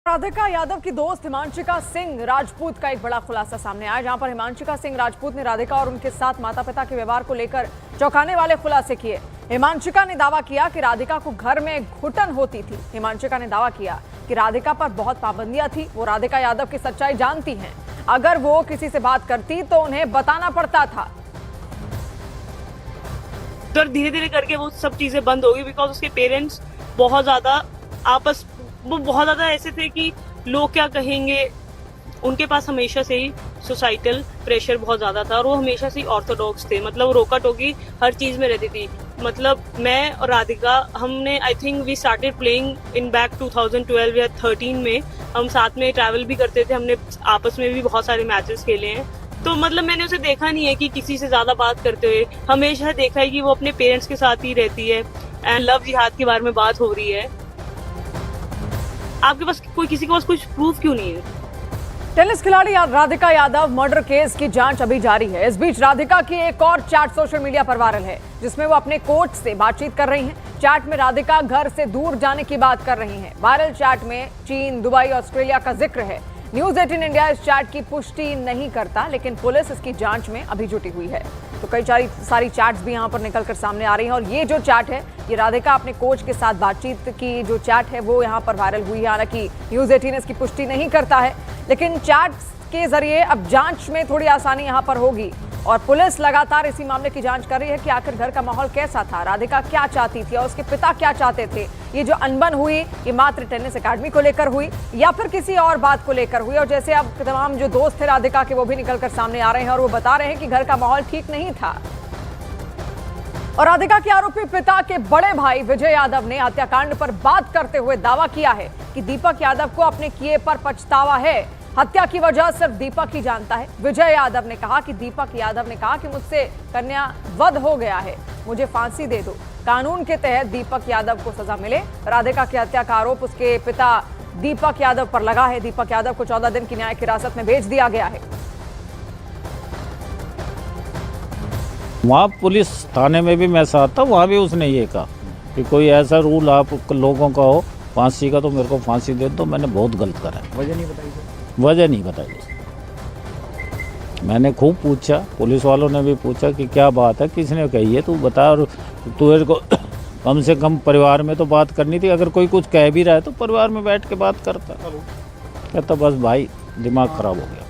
राधिका यादव की दोस्त हिमांशिका सिंह राजपूत का एक बड़ा खुलासा सामने आया, जहां पर हिमांशिका सिंह राजपूत ने राधिका और उनके साथ माता पिता के व्यवहार को लेकर चौंकाने वाले खुलासे किए। हिमांशिका ने दावा किया कि राधिका को घर में घुटन होती थी। हिमांशिका ने दावा किया कि राधिका पर बहुत पाबंदियां थी। वो राधिका यादव की सच्चाई जानती हैं। अगर वो किसी से बात करती तो उन्हें बताना पड़ता था। तो धीरे धीरे करके वो सब चीजें बंद हो गई, बिकॉज उसके पेरेंट्स बहुत ज्यादा बहुत ज्यादा ऐसे थे कि लोग क्या कहेंगे। उनके पास हमेशा से ही सोसाइटल प्रेशर बहुत ज्यादा था और वो हमेशा से ही ऑर्थोडॉक्स थे। मतलब रोका टोकी हर चीज में रहती थी। मतलब मैं और राधिका हमने I think we started playing in back 2012 या 13 में। हम साथ में ट्रैवल भी करते थे, हमने आपस में भी बहुत सारे मैचेस खेले हैं। तो मतलब मैंने उसे देखा नहीं है कि किसी से ज्यादा बात करते हुए। हमेशा देखा है कि वो अपने पेरेंट्स के साथ ही रहती है। एंड लव जिहाद के बारे में बात हो रही है। आपके पास किसी के पास कुछ प्रूफ क्यों नहीं है? टेनिस खिलाड़ी राधिका यादव मर्डर केस की जांच अभी जारी है। इस बीच राधिका की एक और चैट सोशल मीडिया पर वायरल है, जिसमें वो अपने कोच से बातचीत कर रही हैं। चैट में राधिका घर से दूर जाने की बात कर रही हैं। वायरल चैट में चीन, दुबई, ऑस्ट्रेलिया का जिक्र है। न्यूज 18 इंडिया इस चैट की पुष्टि नहीं करता, लेकिन पुलिस इसकी जांच में अभी जुटी हुई है। तो कई सारी चैट्स भी यहां पर निकलकर सामने आ रही हैं और ये जो चैट है, ये राधिका अपने कोच के साथ बातचीत की जो चैट है वो यहां पर वायरल हुई है। हालांकि न्यूज 18 इसकी पुष्टि नहीं करता है, लेकिन चैट्स के जरिए अब जांच में थोड़ी आसानी यहां पर होगी और पुलिस लगातार इसी मामले की जांच कर रही है कि आखिर घर का माहौल कैसा था, राधिका क्या चाहती थी और उसके पिता क्या चाहते थे। ये जो अनबन हुई, ये मात्र टेनिस एकेडमी को लेकर हुई या फिर किसी और बात को लेकर हुई। और जैसे अब तमाम जो दोस्त थे राधिका के, वो भी निकलकर सामने आ रहे हैं और वो बता रहे हैं कि घर का माहौल ठीक नहीं था। और राधिका के आरोपी पिता के बड़े भाई विजय यादव ने हत्याकांड पर बात करते हुए दावा किया है कि दीपक यादव को अपने किए पर पछतावा है। हत्या की वजह सिर्फ दीपक ही जानता है। विजय यादव ने कहा कि दीपक यादव ने कहा कि मुझसे कन्या वध हो गया है, मुझे फांसी दे दो। कानून के तहत दीपक यादव को सजा मिले। राधिका की हत्या का आरोप उसके पिता दीपक यादव पर लगा है। दीपक यादव को 14 दिन की न्यायिक हिरासत में भेज दिया गया है। वहाँ पुलिस थाने में भी मैं साथ था, वहाँ भी उसने ये कहा कि कोई ऐसा रूल आप लोगों का हो फांसी का तो मेरे को फांसी दे दो। मैंने बहुत गलत करा। वजह नहीं बताई? वजह नहीं बताई। मैंने खूब पूछा, पुलिस वालों ने भी पूछा कि क्या बात है, किसने कही है, तू बता। और तुझे को कम से कम परिवार में तो बात करनी थी। अगर कोई कुछ कह भी रहा है तो परिवार में बैठ के बात करता। कहता बस भाई दिमाग खराब हो गया।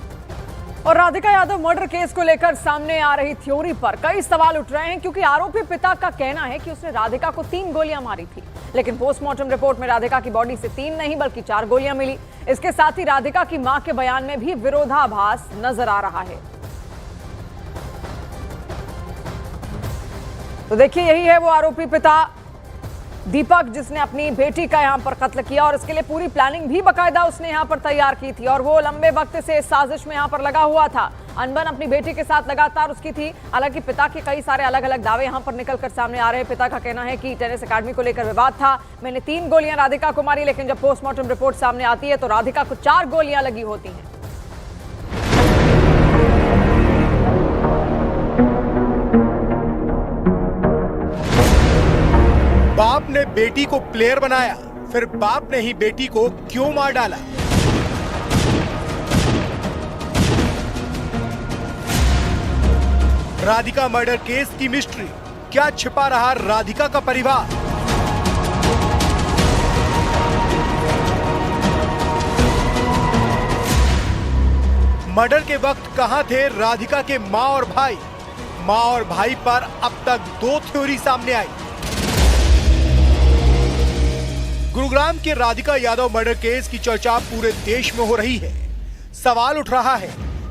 और राधिका यादव मर्डर केस को लेकर सामने आ रही थ्योरी पर कई सवाल उठ रहे हैं, क्योंकि आरोपी पिता का कहना है कि उसने राधिका को 3 गोलियां मारी थी, लेकिन पोस्टमार्टम रिपोर्ट में राधिका की बॉडी से 3 नहीं बल्कि 4 गोलियां मिली। इसके साथ ही राधिका की मां के बयान में भी विरोधाभास नजर आ रहा है। तो देखिए, यही है वो आरोपी पिता दीपक, जिसने अपनी बेटी का यहां पर कत्ल किया और इसके लिए पूरी प्लानिंग भी बकायदा उसने यहां पर तैयार की थी और वो लंबे वक्त से इस साजिश में यहां पर लगा हुआ था। अनबन अपनी बेटी के साथ लगातार उसकी थी। हालांकि पिता के कई सारे अलग अलग दावे यहां पर निकलकर सामने आ रहे हैं। पिता का कहना है कि टेनिस एकेडमी को लेकर विवाद था, मैंने 3 गोलियां राधिका को मारी, लेकिन जब पोस्टमार्टम रिपोर्ट सामने आती है तो राधिका को 4 गोलियां लगी होती हैं। बाप ने बेटी को प्लेयर बनाया, फिर बाप ने ही बेटी को क्यों मार डाला? राधिका मर्डर केस की मिस्ट्री, क्या छिपा रहा राधिका का परिवार? मर्डर के वक्त कहां थे राधिका के मां और भाई? मां और भाई पर अब तक 2 थ्योरी सामने आई। गुरुग्राम के राधिका यादव मर्डर केस की चर्चा पूरे देश में हो रही है। सवाल उठ रहा है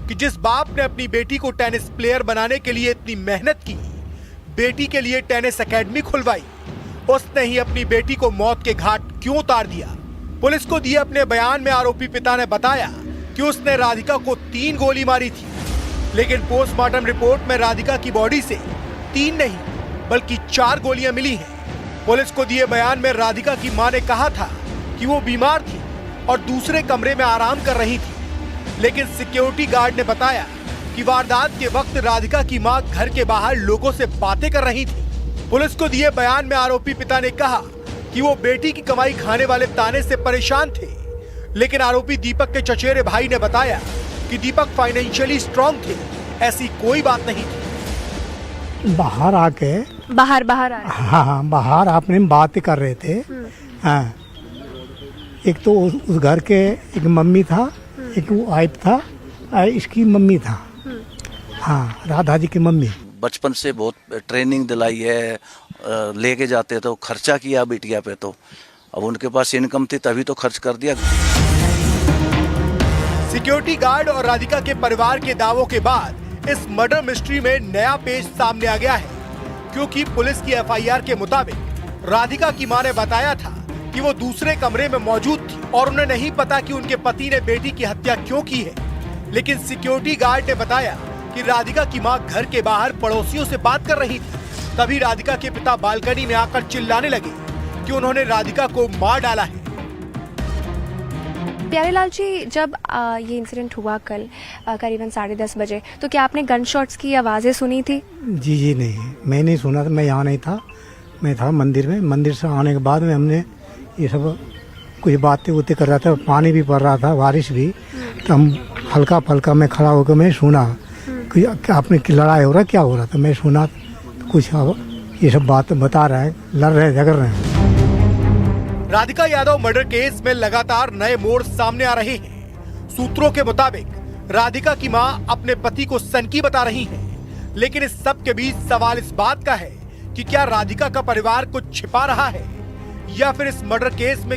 कि जिस बाप ने अपनी बेटी को टेनिस प्लेयर बनाने के लिए इतनी मेहनत की, बेटी के लिए टेनिस एकेडमी खुलवाई, उसने ही अपनी बेटी को मौत के घाट क्यों उतार दिया? पुलिस को दिए अपने बयान में आरोपी पिता ने बताया कि उसने राधिका को 3 गोली मारी थी, लेकिन पोस्टमार्टम रिपोर्ट में राधिका की बॉडी से 3 नहीं बल्कि 4 गोलियां मिली हैं। पुलिस को दिए बयान में राधिका की मां ने कहा था कि वो बीमार थी और दूसरे कमरे में आराम कर रही थी, लेकिन सिक्योरिटी गार्ड ने बताया कि वारदात के वक्त राधिका की मां घर के बाहर लोगों से बातें कर रही थी। पुलिस को दिए बयान में आरोपी पिता ने कहा कि वो बेटी की कमाई खाने वाले ताने से परेशान थे, लेकिन आरोपी दीपक के चचेरे भाई ने बताया कि दीपक फाइनेंशियली स्ट्रांग थे, ऐसी कोई बात नहीं थी। बाहर आके बाहर आ रहे हाँ बाहर आपने बात कर रहे थे। हाँ एक तो उस घर के एक मम्मी था, एक वो वाइफ था, इसकी मम्मी था। हाँ राधा जी की मम्मी। बचपन से बहुत ट्रेनिंग दिलाई है, लेके जाते तो खर्चा किया बिटिया पे, तो अब उनके पास इनकम थी तभी तो खर्च कर दिया। सिक्योरिटी गार्ड और राधिका के परिवार के दावों के बाद इस मर्डर मिस्ट्री में नया पेज सामने आ गया है, क्योंकि पुलिस की एफआईआर के मुताबिक राधिका की मां ने बताया था कि वो दूसरे कमरे में मौजूद थी और उन्हें नहीं पता कि उनके पति ने बेटी की हत्या क्यों की है। लेकिन सिक्योरिटी गार्ड ने बताया कि राधिका की मां घर के बाहर पड़ोसियों से बात कर रही थी। तभी राधिका के पिता बालकनी में आकर चिल्लाने लगे कि उन्होंने राधिका को मार डाला है। प्यारेलाल जी, जब ये इंसिडेंट हुआ कल करीबन 10:30 बजे, तो क्या आपने गन शॉट्स की आवाज़ें सुनी थी? जी नहीं, मैं नहीं सुना था, मैं यहाँ नहीं था, मैं था मंदिर में। मंदिर से आने के बाद में हमने ये सब कुछ बातें उते कर रहा था, पानी भी पड़ रहा था, बारिश भी, तो हम हल्का फल्का में खड़ा होकर मैं सुना कि आपने की लड़ाई हो रहा, क्या हो रहा था। मैं सुना कुछ ये सब बात बता रहे हैं, लड़ रहे झगड़ रहे हैं। राधिका यादव मर्डर केस में लगातार नए मोड़ सामने आ रहे हैं। सूत्रों के मुताबिक राधिका की मां अपने पति को सनकी बता रही है, लेकिन इस सब के बीच सवाल इस बात का है कि क्या राधिका का परिवार कुछ छिपा रहा है या फिर इस मर्डर केस में